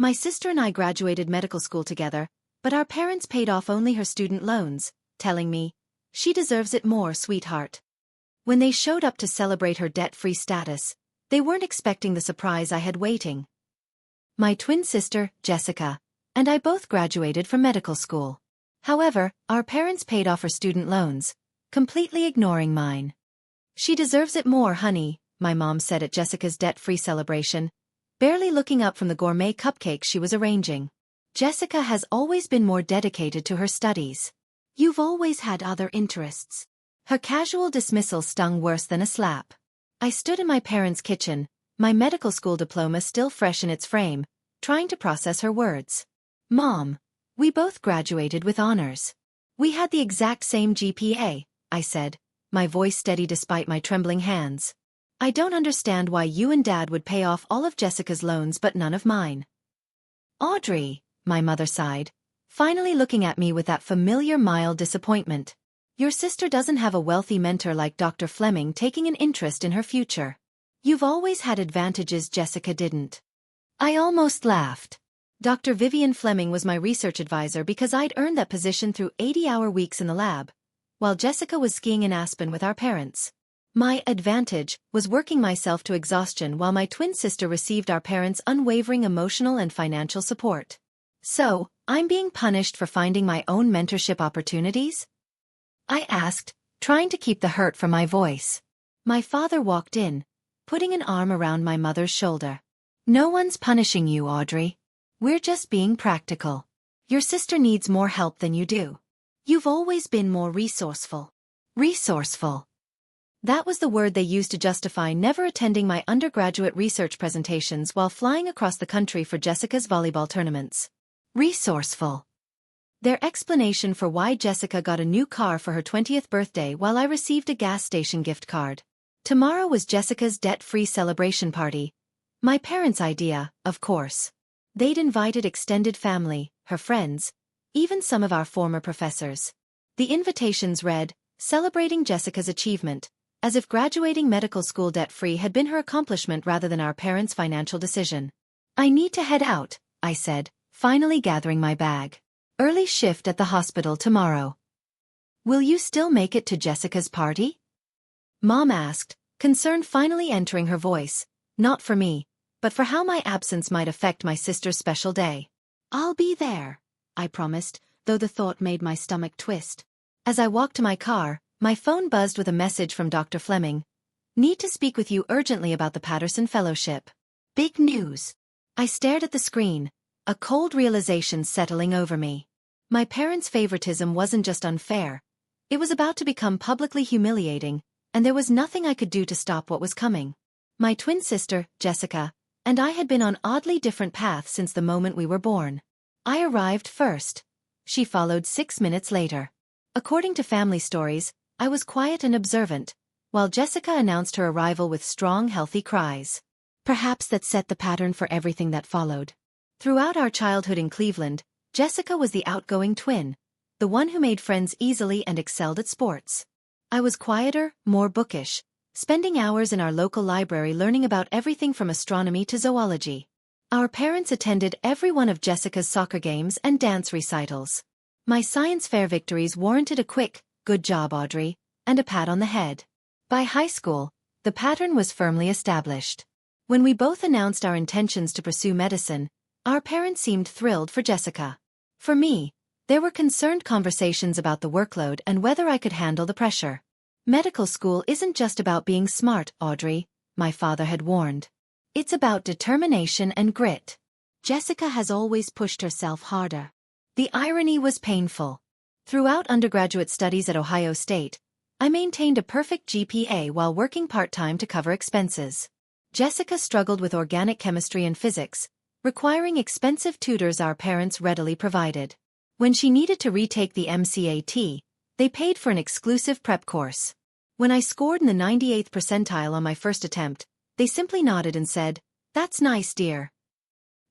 My sister and I graduated medical school together, but our parents paid off only her student loans, telling me, "She deserves it more, sweetheart." When they showed up to celebrate her debt-free status, they weren't expecting the surprise I had waiting. My twin sister, Jessica, and I both graduated from medical school. However, our parents paid off her student loans, completely ignoring mine. "She deserves it more, honey," my mom said at Jessica's debt-free celebration, barely looking up from the gourmet cupcakes she was arranging. "Jessica has always been more dedicated to her studies. You've always had other interests." Her casual dismissal stung worse than a slap. I stood in my parents' kitchen, my medical school diploma still fresh in its frame, trying to process her words. "Mom, we both graduated with honors. We had the exact same GPA," I said, my voice steady despite my trembling hands. "I don't understand why you and Dad would pay off all of Jessica's loans but none of mine." "Audrey," my mother sighed, finally looking at me with that familiar mild disappointment. "Your sister doesn't have a wealthy mentor like Dr. Fleming taking an interest in her future. You've always had advantages Jessica didn't." I almost laughed. Dr. Vivian Fleming was my research advisor because I'd earned that position through 80-hour weeks in the lab, while Jessica was skiing in Aspen with our parents. My advantage was working myself to exhaustion while my twin sister received our parents' unwavering emotional and financial support. "So, I'm being punished for finding my own mentorship opportunities?" I asked, trying to keep the hurt from my voice. My father walked in, putting an arm around my mother's shoulder. "No one's punishing you, Audrey. We're just being practical. Your sister needs more help than you do. You've always been more resourceful." Resourceful. That was the word they used to justify never attending my undergraduate research presentations while flying across the country for Jessica's volleyball tournaments. Resourceful. Their explanation for why Jessica got a new car for her 20th birthday while I received a gas station gift card. Tomorrow was Jessica's debt-free celebration party. My parents' idea, of course. They'd invited extended family, her friends, even some of our former professors. The invitations read, "Celebrating Jessica's achievement," as if graduating medical school debt-free had been her accomplishment rather than our parents' financial decision. "I need to head out," I said, finally gathering my bag. "Early shift at the hospital tomorrow." "Will you still make it to Jessica's party?" Mom asked, concern finally entering her voice, not for me, but for how my absence might affect my sister's special day. "I'll be there," I promised, though the thought made my stomach twist. As I walked to my car, my phone buzzed with a message from Dr. Fleming. "Need to speak with you urgently about the Patterson Fellowship." Big news. I stared at the screen, a cold realization settling over me. My parents' favoritism wasn't just unfair. It was about to become publicly humiliating, and there was nothing I could do to stop what was coming. My twin sister, Jessica, and I had been on oddly different paths since the moment we were born. I arrived first. She followed 6 minutes later. According to family stories, I was quiet and observant, while Jessica announced her arrival with strong, healthy cries. Perhaps that set the pattern for everything that followed. Throughout our childhood in Cleveland, Jessica was the outgoing twin, the one who made friends easily and excelled at sports. I was quieter, more bookish, spending hours in our local library learning about everything from astronomy to zoology. Our parents attended every one of Jessica's soccer games and dance recitals. My science fair victories warranted a quick, "Good job, Audrey," and a pat on the head. By high school, the pattern was firmly established. When we both announced our intentions to pursue medicine, our parents seemed thrilled for Jessica. For me, there were concerned conversations about the workload and whether I could handle the pressure. "Medical school isn't just about being smart, Audrey," my father had warned. "It's about determination and grit. Jessica has always pushed herself harder." The irony was painful. Throughout undergraduate studies at Ohio State, I maintained a perfect GPA while working part-time to cover expenses. Jessica struggled with organic chemistry and physics, requiring expensive tutors our parents readily provided. When she needed to retake the MCAT, they paid for an exclusive prep course. When I scored in the 98th percentile on my first attempt, they simply nodded and said, "That's nice, dear."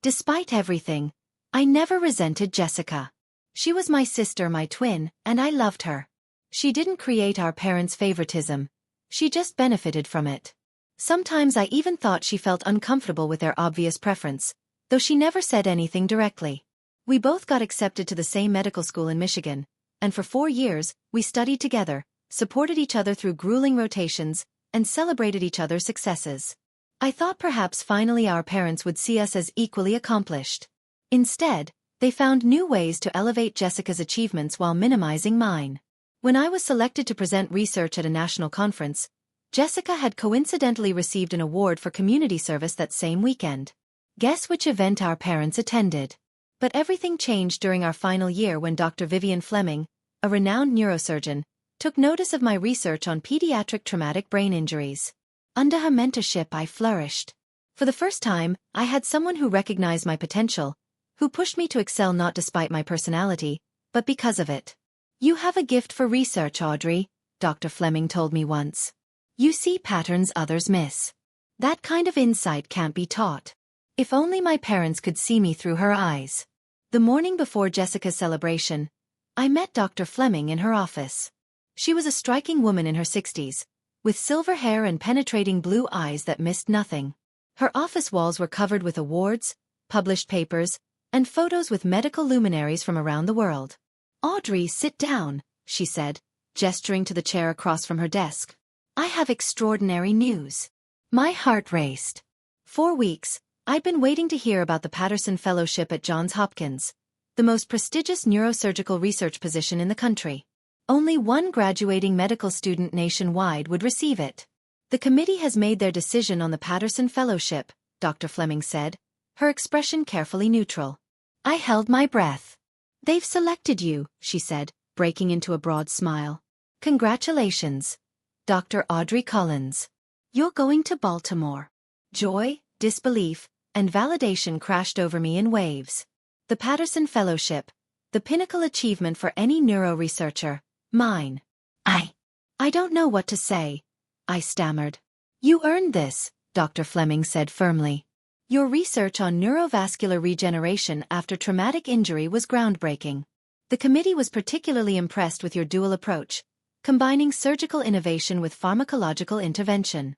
Despite everything, I never resented Jessica. She was my sister, my twin, and I loved her. She didn't create our parents' favoritism. She just benefited from it. Sometimes I even thought she felt uncomfortable with their obvious preference, though she never said anything directly. We both got accepted to the same medical school in Michigan, and for 4 years, we studied together, supported each other through grueling rotations, and celebrated each other's successes. I thought perhaps finally our parents would see us as equally accomplished. Instead, they found new ways to elevate Jessica's achievements while minimizing mine. When I was selected to present research at a national conference, Jessica had coincidentally received an award for community service that same weekend. Guess which event our parents attended? But everything changed during our final year when Dr. Vivian Fleming, a renowned neurosurgeon, took notice of my research on pediatric traumatic brain injuries. Under her mentorship, I flourished. For the first time, I had someone who recognized my potential, who pushed me to excel not despite my personality, but because of it. "You have a gift for research, Audrey," Dr. Fleming told me once. "You see patterns others miss. That kind of insight can't be taught." If only my parents could see me through her eyes. The morning before Jessica's celebration, I met Dr. Fleming in her office. She was a striking woman in her 60s, with silver hair and penetrating blue eyes that missed nothing. Her office walls were covered with awards, published papers, and photos with medical luminaries from around the world. "Audrey, sit down," she said, gesturing to the chair across from her desk. "I have extraordinary news." My heart raced. 4 weeks, I'd been waiting to hear about the Patterson Fellowship at Johns Hopkins, the most prestigious neurosurgical research position in the country. Only one graduating medical student nationwide would receive it. "The committee has made their decision on the Patterson Fellowship," Dr. Fleming said, her expression carefully neutral. I held my breath. "They've selected you," she said, breaking into a broad smile. "Congratulations, Dr. Audrey Collins. You're going to Baltimore." Joy, disbelief, and validation crashed over me in waves. The Patterson Fellowship, the pinnacle achievement for any neuro-researcher. Mine. I don't know what to say," I stammered. "You earned this," Dr. Fleming said firmly. "Your research on neurovascular regeneration after traumatic injury was groundbreaking. The committee was particularly impressed with your dual approach, combining surgical innovation with pharmacological intervention.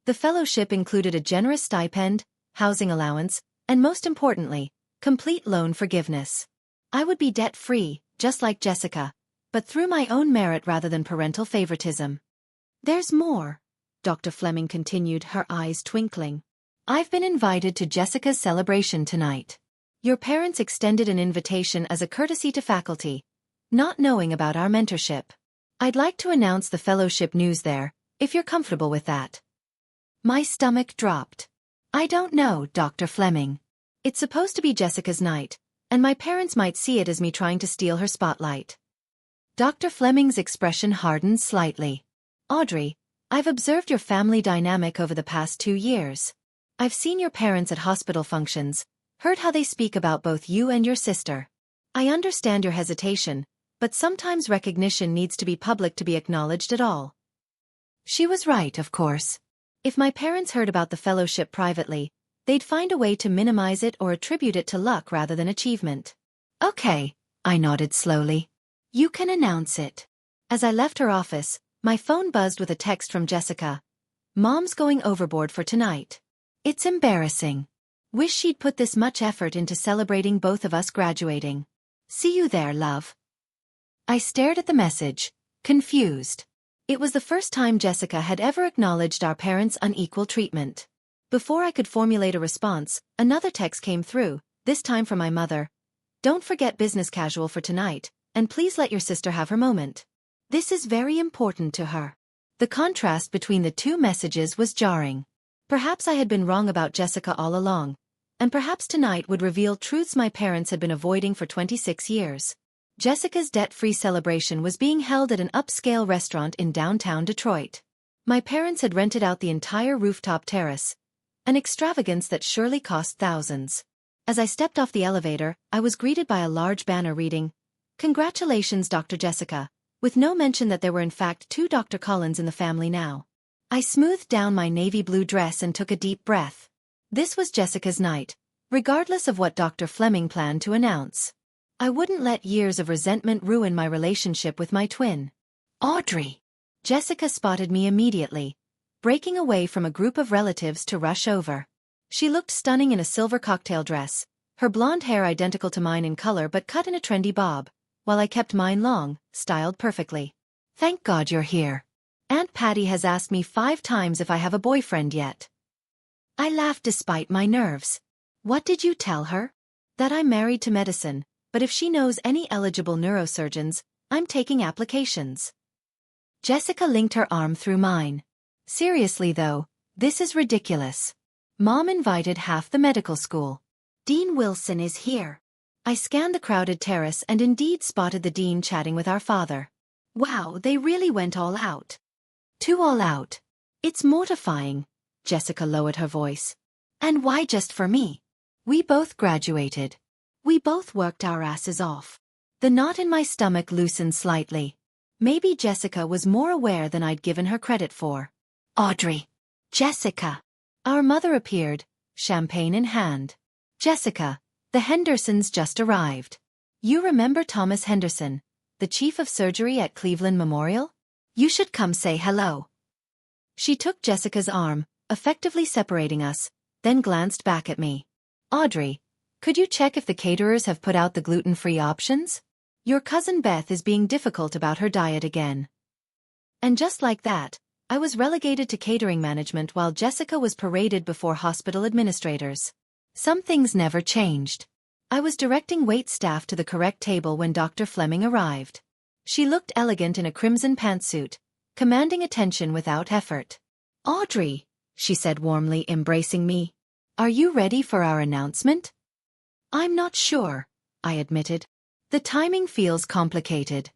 The fellowship included a generous stipend, housing allowance, and most importantly, complete loan forgiveness. I would be debt-free, just like Jessica, but through my own merit rather than parental favoritism." "There's more," Dr. Fleming continued, her eyes twinkling. "I've been invited to Jessica's celebration tonight. Your parents extended an invitation as a courtesy to faculty, not knowing about our mentorship. I'd like to announce the fellowship news there, if you're comfortable with that." My stomach dropped. "I don't know, Dr. Fleming. It's supposed to be Jessica's night, and my parents might see it as me trying to steal her spotlight." Dr. Fleming's expression hardened slightly. "Audrey, I've observed your family dynamic over the past 2 years. I've seen your parents at hospital functions, heard how they speak about both you and your sister. I understand your hesitation, but sometimes recognition needs to be public to be acknowledged at all." She was right, of course. If my parents heard about the fellowship privately, they'd find a way to minimize it or attribute it to luck rather than achievement. "Okay," I nodded slowly. "You can announce it." As I left her office, my phone buzzed with a text from Jessica. "Mom's going overboard for tonight. It's embarrassing. Wish she'd put this much effort into celebrating both of us graduating. See you there, love." I stared at the message, confused. It was the first time Jessica had ever acknowledged our parents' unequal treatment. Before I could formulate a response, another text came through, this time from my mother. "Don't forget business casual for tonight, and please let your sister have her moment. This is very important to her." The contrast between the two messages was jarring. Perhaps I had been wrong about Jessica all along, and perhaps tonight would reveal truths my parents had been avoiding for 26 years. Jessica's debt-free celebration was being held at an upscale restaurant in downtown Detroit. My parents had rented out the entire rooftop terrace, an extravagance that surely cost thousands. As I stepped off the elevator, I was greeted by a large banner reading, "Congratulations, Dr. Jessica," with no mention that there were in fact 2 Dr. Collins in the family now. I smoothed down my navy blue dress and took a deep breath. This was Jessica's night, regardless of what Dr. Fleming planned to announce. I wouldn't let years of resentment ruin my relationship with my twin. "Audrey!" Jessica spotted me immediately, breaking away from a group of relatives to rush over. She looked stunning in a silver cocktail dress, her blonde hair identical to mine in color but cut in a trendy bob, while I kept mine long, styled perfectly. Thank God you're here. Aunt Patty has asked me 5 times if I have a boyfriend yet. I laughed despite my nerves. What did you tell her? That I'm married to medicine, but if she knows any eligible neurosurgeons, I'm taking applications. Jessica linked her arm through mine. Seriously though, this is ridiculous. Mom invited half the medical school. Dean Wilson is here. I scanned the crowded terrace and indeed spotted the dean chatting with our father. Wow, they really went all out. Too all out. It's mortifying. Jessica lowered her voice. And why just for me? We both graduated. We both worked our asses off. The knot in my stomach loosened slightly. Maybe Jessica was more aware than I'd given her credit for. Audrey. Jessica. Our mother appeared, champagne in hand. Jessica, the Hendersons just arrived. You remember Thomas Henderson, the chief of surgery at Cleveland Memorial? You should come say hello. She took Jessica's arm, effectively separating us, then glanced back at me. Audrey, could you check if the caterers have put out the gluten-free options? Your cousin Beth is being difficult about her diet again. And just like that, I was relegated to catering management while Jessica was paraded before hospital administrators. Some things never changed. I was directing wait staff to the correct table when Dr. Fleming arrived. She looked elegant in a crimson pantsuit, commanding attention without effort. Audrey, she said warmly, embracing me. Are you ready for our announcement? I'm not sure, I admitted. The timing feels complicated.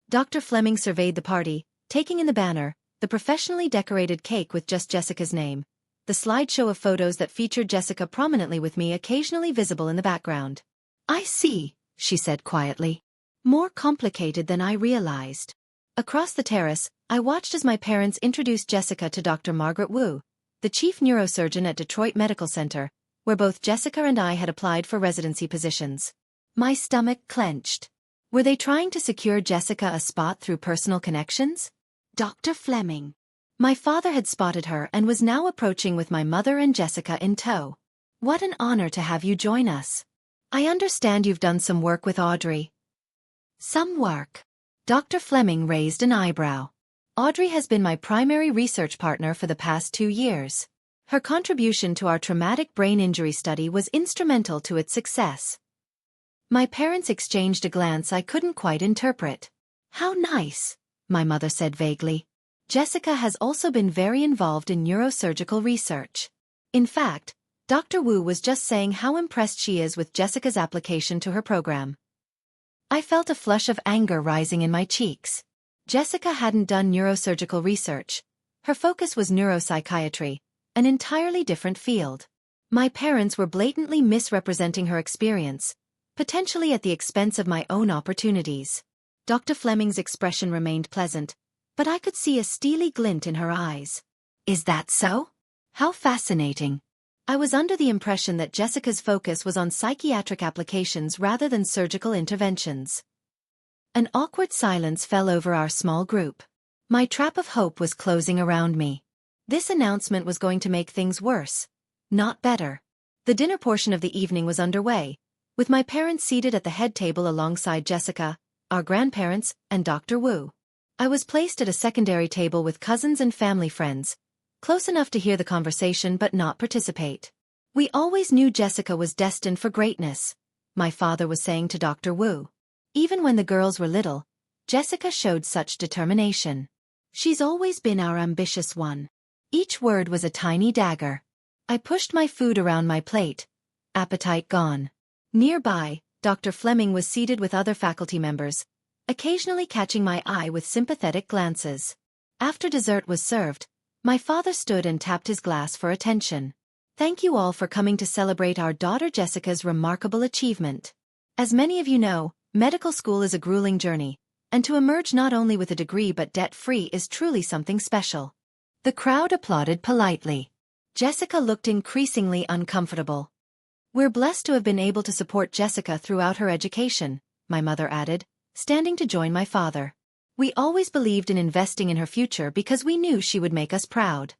Dr. Fleming surveyed the party, taking in the banner, the professionally decorated cake with just Jessica's name, the slideshow of photos that featured Jessica prominently with me occasionally visible in the background. I see, she said quietly. More complicated than I realized. Across the terrace, I watched as my parents introduced Jessica to Dr. Margaret Wu, the chief neurosurgeon at Detroit Medical Center, where both Jessica and I had applied for residency positions. My stomach clenched. Were they trying to secure Jessica a spot through personal connections? Dr. Fleming. My father had spotted her and was now approaching with my mother and Jessica in tow. What an honor to have you join us. I understand you've done some work with Audrey. Some work. Dr. Fleming raised an eyebrow. Audrey has been my primary research partner for the past 2 years. Her contribution to our traumatic brain injury study was instrumental to its success. My parents exchanged a glance I couldn't quite interpret. How nice, my mother said vaguely. Jessica has also been very involved in neurosurgical research. In fact, Dr. Wu was just saying how impressed she is with Jessica's application to her program. I felt a flush of anger rising in my cheeks. Jessica hadn't done neurosurgical research. Her focus was neuropsychiatry, an entirely different field. My parents were blatantly misrepresenting her experience, potentially at the expense of my own opportunities. Dr. Fleming's expression remained pleasant, but I could see a steely glint in her eyes. Is that so? How fascinating. I was under the impression that Jessica's focus was on psychiatric applications rather than surgical interventions. An awkward silence fell over our small group. My trap of hope was closing around me. This announcement was going to make things worse, not better. The dinner portion of the evening was underway, with my parents seated at the head table alongside Jessica, our grandparents, and Dr. Wu. I was placed at a secondary table with cousins and family friends, close enough to hear the conversation but not participate. We always knew Jessica was destined for greatness, my father was saying to Dr. Wu. Even when the girls were little, Jessica showed such determination. She's always been our ambitious one. Each word was a tiny dagger. I pushed my food around my plate, appetite gone. Nearby, Dr. Fleming was seated with other faculty members, occasionally catching my eye with sympathetic glances. After dessert was served, my father stood and tapped his glass for attention. Thank you all for coming to celebrate our daughter Jessica's remarkable achievement. As many of you know, medical school is a grueling journey, and to emerge not only with a degree but debt-free is truly something special. The crowd applauded politely. Jessica looked increasingly uncomfortable. We're blessed to have been able to support Jessica throughout her education, my mother added, standing to join my father. We always believed in investing in her future because we knew she would make us proud.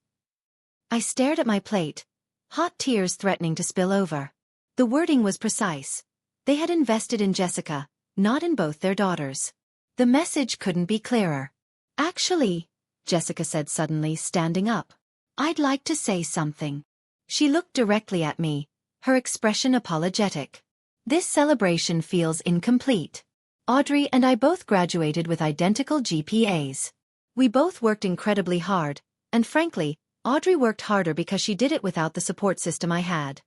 I stared at my plate, hot tears threatening to spill over. The wording was precise. They had invested in Jessica, not in both their daughters. The message couldn't be clearer. Actually, Jessica said suddenly, standing up, I'd like to say something. She looked directly at me, her expression apologetic. This celebration feels incomplete. Audrey and I both graduated with identical GPAs. We both worked incredibly hard, and frankly, Audrey worked harder because she did it without the support system I had.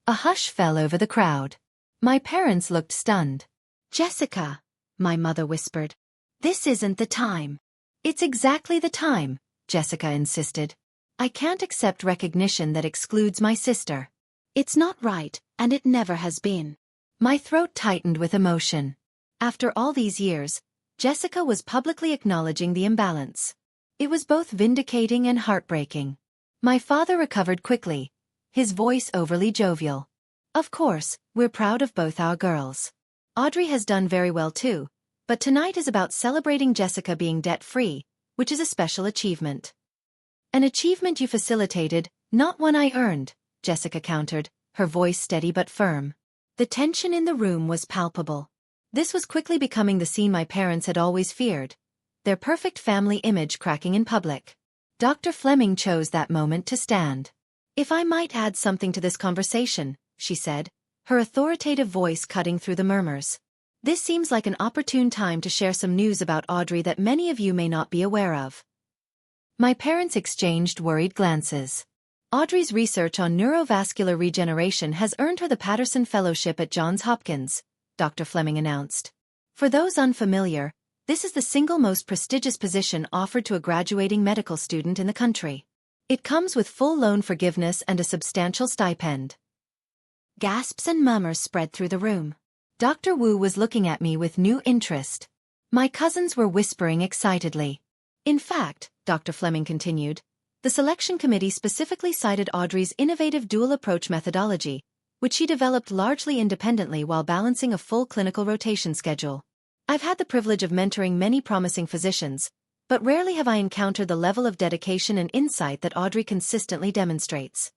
A hush fell over the crowd. My parents looked stunned. Jessica, my mother whispered. This isn't the time. It's exactly the time, Jessica insisted. I can't accept recognition that excludes my sister. It's not right, and it never has been. My throat tightened with emotion. After all these years, Jessica was publicly acknowledging the imbalance. It was both vindicating and heartbreaking. My father recovered quickly, his voice overly jovial. Of course, we're proud of both our girls. Audrey has done very well too, but tonight is about celebrating Jessica being debt-free, which is a special achievement. An achievement you facilitated, not one I earned, Jessica countered, her voice steady but firm. The tension in the room was palpable. This was quickly becoming the scene my parents had always feared, their perfect family image cracking in public. Dr. Fleming chose that moment to stand. If I might add something to this conversation, she said, her authoritative voice cutting through the murmurs. This seems like an opportune time to share some news about Audrey that many of you may not be aware of. My parents exchanged worried glances. Audrey's research on neurovascular regeneration has earned her the Patterson Fellowship at Johns Hopkins, Dr. Fleming announced. For those unfamiliar, this is the single most prestigious position offered to a graduating medical student in the country. It comes with full loan forgiveness and a substantial stipend. Gasps and murmurs spread through the room. Dr. Wu was looking at me with new interest. My cousins were whispering excitedly. In fact, Dr. Fleming continued, the selection committee specifically cited Audrey's innovative dual-approach methodology, which she developed largely independently while balancing a full clinical rotation schedule. I've had the privilege of mentoring many promising physicians, but rarely have I encountered the level of dedication and insight that Audrey consistently demonstrates.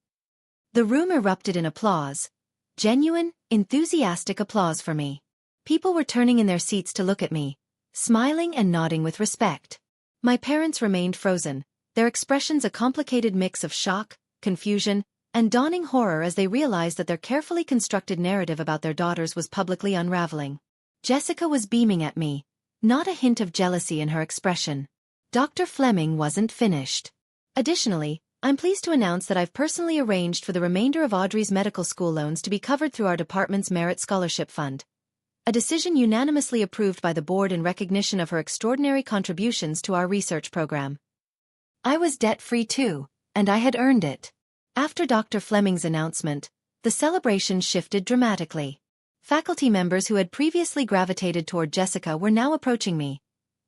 The room erupted in applause. Genuine, enthusiastic applause for me. People were turning in their seats to look at me, smiling and nodding with respect. My parents remained frozen, their expressions a complicated mix of shock, confusion, and dawning horror as they realized that their carefully constructed narrative about their daughters was publicly unraveling. Jessica was beaming at me, not a hint of jealousy in her expression. Dr. Fleming wasn't finished. Additionally, I'm pleased to announce that I've personally arranged for the remainder of Audrey's medical school loans to be covered through our department's Merit Scholarship Fund, a decision unanimously approved by the board in recognition of her extraordinary contributions to our research program. I was debt-free too, and I had earned it. After Dr. Fleming's announcement, the celebration shifted dramatically. Faculty members who had previously gravitated toward Jessica were now approaching me,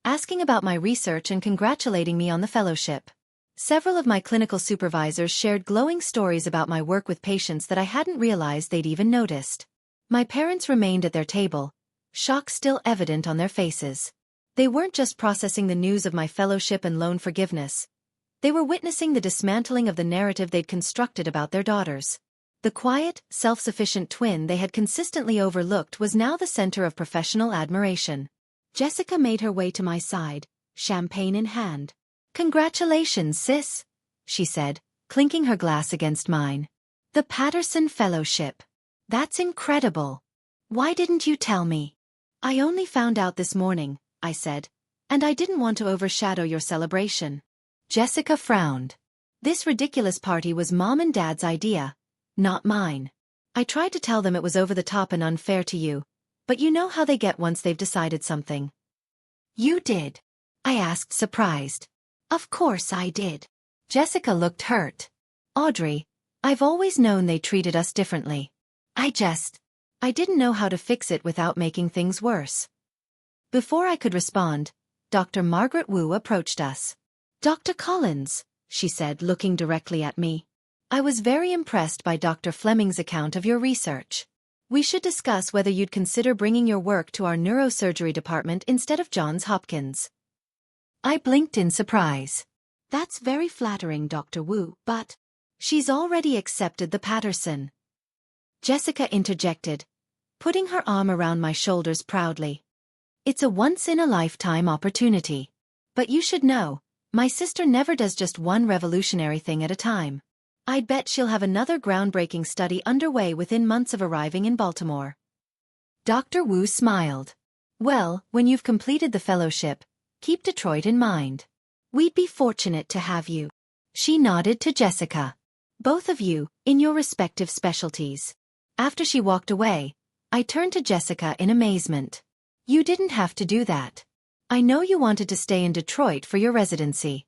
asking about my research and congratulating me on the fellowship. Several of my clinical supervisors shared glowing stories about my work with patients that I hadn't realized they'd even noticed. My parents remained at their table, shock still evident on their faces. They weren't just processing the news of my fellowship and loan forgiveness. They were witnessing the dismantling of the narrative they'd constructed about their daughters. The quiet, self-sufficient twin they had consistently overlooked was now the center of professional admiration. Jessica made her way to my side, champagne in hand. "Congratulations, sis," she said, clinking her glass against mine. "The Patterson Fellowship. That's incredible. Why didn't you tell me?" "I only found out this morning," I said, "and I didn't want to overshadow your celebration." Jessica frowned. This ridiculous party was Mom and Dad's idea, not mine. I tried to tell them it was over the top and unfair to you, but you know how they get once they've decided something. "You did?" I asked, surprised. "Of course I did." Jessica looked hurt. "Audrey, I've always known they treated us differently. I didn't know how to fix it without making things worse." Before I could respond, Dr. Margaret Wu approached us. "Dr. Collins," she said, looking directly at me. "I was very impressed by Dr. Fleming's account of your research. We should discuss whether you'd consider bringing your work to our neurosurgery department instead of Johns Hopkins." I blinked in surprise. "That's very flattering, Dr. Wu, but..." She's already accepted the Patterson. Jessica interjected, putting her arm around my shoulders proudly. It's a once-in-a-lifetime opportunity. But you should know, my sister never does just one revolutionary thing at a time. I'd bet she'll have another groundbreaking study underway within months of arriving in Baltimore. Dr. Wu smiled. Well, when you've completed the fellowship, keep Detroit in mind. We'd be fortunate to have you. She nodded to Jessica. Both of you, in your respective specialties. After she walked away, I turned to Jessica in amazement. You didn't have to do that. I know you wanted to stay in Detroit for your residency.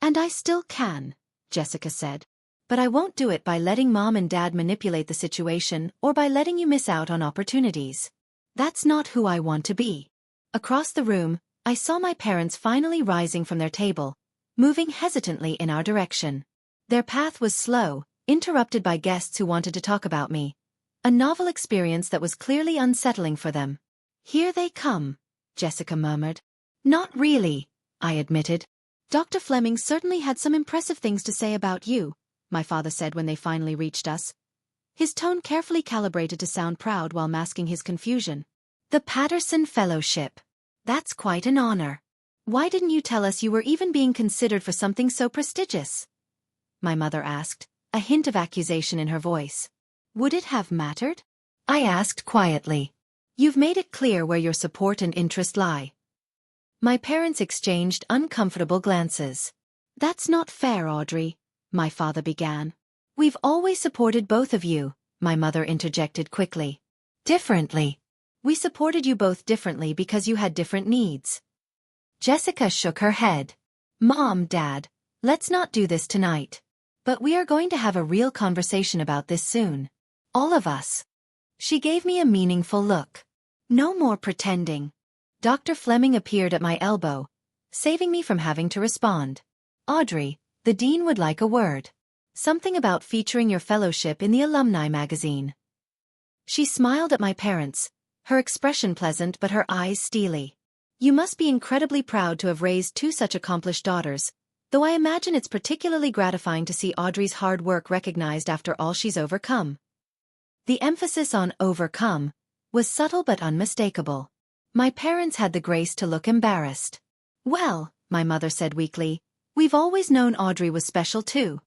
And I still can, Jessica said. But I won't do it by letting Mom and Dad manipulate the situation or by letting you miss out on opportunities. That's not who I want to be. Across the room, I saw my parents finally rising from their table, moving hesitantly in our direction. Their path was slow, interrupted by guests who wanted to talk about me. A novel experience that was clearly unsettling for them. Here they come, Jessica murmured. Not really, I admitted. Dr. Fleming certainly had some impressive things to say about you, my father said when they finally reached us. His tone carefully calibrated to sound proud while masking his confusion. The Patterson Fellowship. That's quite an honor. Why didn't you tell us you were even being considered for something so prestigious? My mother asked, a hint of accusation in her voice. Would it have mattered? I asked quietly. You've made it clear where your support and interest lie. My parents exchanged uncomfortable glances. That's not fair, Audrey, my father began. We've always supported both of you, my mother interjected quickly. Differently. We supported you both differently because you had different needs. Jessica shook her head. Mom, Dad, let's not do this tonight. But we are going to have a real conversation about this soon. All of us. She gave me a meaningful look. No more pretending. Dr. Fleming appeared at my elbow, saving me from having to respond. Audrey, the dean would like a word. Something about featuring your fellowship in the alumni magazine. She smiled at my parents, her expression pleasant but her eyes steely. You must be incredibly proud to have raised two such accomplished daughters, though I imagine it's particularly gratifying to see Audrey's hard work recognized after all she's overcome. The emphasis on overcome was subtle but unmistakable. My parents had the grace to look embarrassed. Well, my mother said weakly, we've always known Audrey was special too.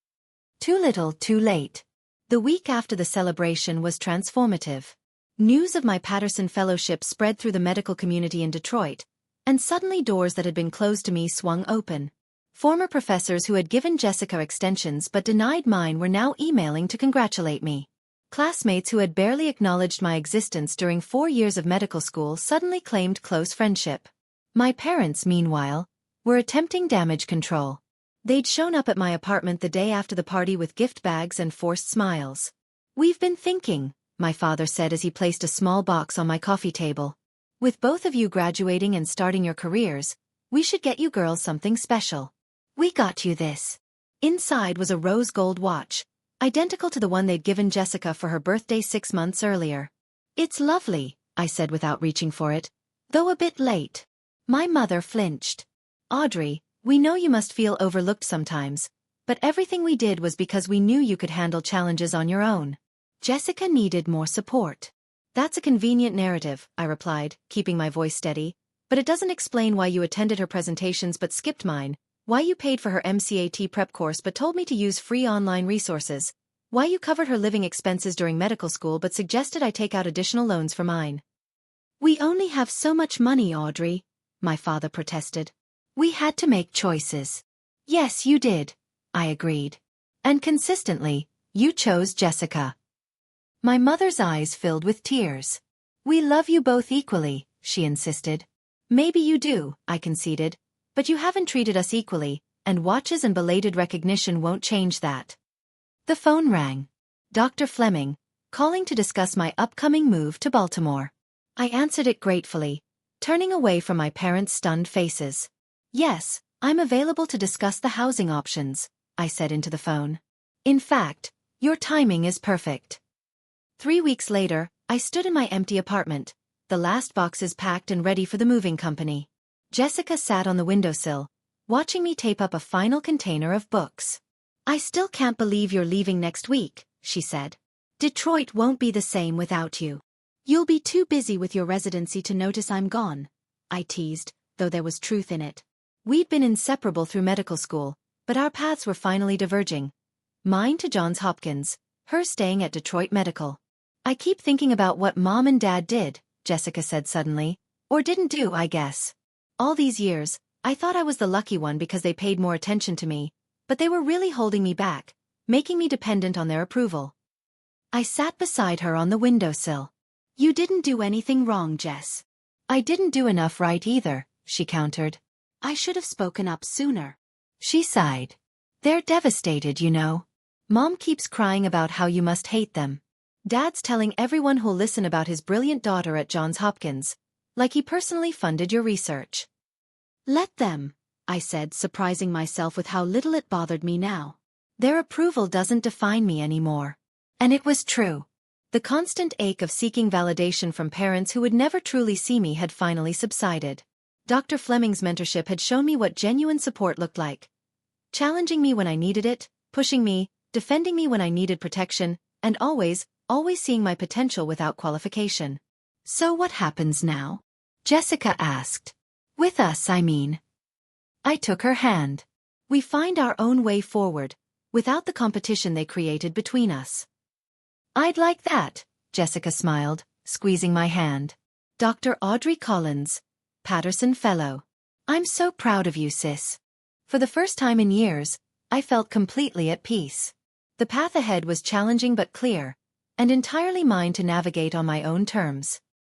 Too little, too late. The week after the celebration was transformative. News of my Patterson Fellowship spread through the medical community in Detroit, and suddenly doors that had been closed to me swung open. Former professors who had given Jessica extensions but denied mine were now emailing to congratulate me. Classmates who had barely acknowledged my existence during 4 years of medical school suddenly claimed close friendship. My parents, meanwhile, were attempting damage control. They'd shown up at my apartment the day after the party with gift bags and forced smiles. We've been thinking, my father said as he placed a small box on my coffee table. With both of you graduating and starting your careers, we should get you girls something special. We got you this. Inside was a rose gold watch, identical to the one they'd given Jessica for her birthday 6 months earlier. It's lovely, I said without reaching for it, though a bit late. My mother flinched. Audrey, we know you must feel overlooked sometimes, but everything we did was because we knew you could handle challenges on your own. Jessica needed more support. That's a convenient narrative, I replied, keeping my voice steady, but it doesn't explain why you attended her presentations but skipped mine, why you paid for her MCAT prep course but told me to use free online resources, why you covered her living expenses during medical school but suggested I take out additional loans for mine. We only have so much money, Audrey, my father protested. We had to make choices. Yes, you did, I agreed. And consistently, you chose Jessica. My mother's eyes filled with tears. We love you both equally, she insisted. Maybe you do, I conceded, but you haven't treated us equally, and watches and belated recognition won't change that. The phone rang. Dr. Fleming, calling to discuss my upcoming move to Baltimore. I answered it gratefully, turning away from my parents' stunned faces. Yes, I'm available to discuss the housing options, I said into the phone. In fact, your timing is perfect. 3 weeks later, I stood in my empty apartment, the last boxes packed and ready for the moving company. Jessica sat on the windowsill, watching me tape up a final container of books. I still can't believe you're leaving next week, she said. Detroit won't be the same without you. You'll be too busy with your residency to notice I'm gone, I teased, though there was truth in it. We'd been inseparable through medical school, but our paths were finally diverging. Mine to Johns Hopkins, her staying at Detroit Medical. I keep thinking about what Mom and Dad did, Jessica said suddenly. Or didn't do, I guess. All these years, I thought I was the lucky one because they paid more attention to me, but they were really holding me back, making me dependent on their approval. I sat beside her on the windowsill. You didn't do anything wrong, Jess. I didn't do enough right either, she countered. I should have spoken up sooner. She sighed. They're devastated, you know. Mom keeps crying about how you must hate them. Dad's telling everyone who'll listen about his brilliant daughter at Johns Hopkins, like he personally funded your research. Let them, I said, surprising myself with how little it bothered me now. Their approval doesn't define me anymore. And it was true. The constant ache of seeking validation from parents who would never truly see me had finally subsided. Dr. Fleming's mentorship had shown me what genuine support looked like. Challenging me when I needed it, pushing me, defending me when I needed protection, and always seeing my potential without qualification. So what happens now? Jessica asked. With us, I mean. I took her hand. We find our own way forward, without the competition they created between us. I'd like that, Jessica smiled, squeezing my hand. Dr. Audrey Collins, Patterson Fellow. I'm so proud of you, sis. For the first time in years, I felt completely at peace. The path ahead was challenging but clear, and entirely mine to navigate on my own terms.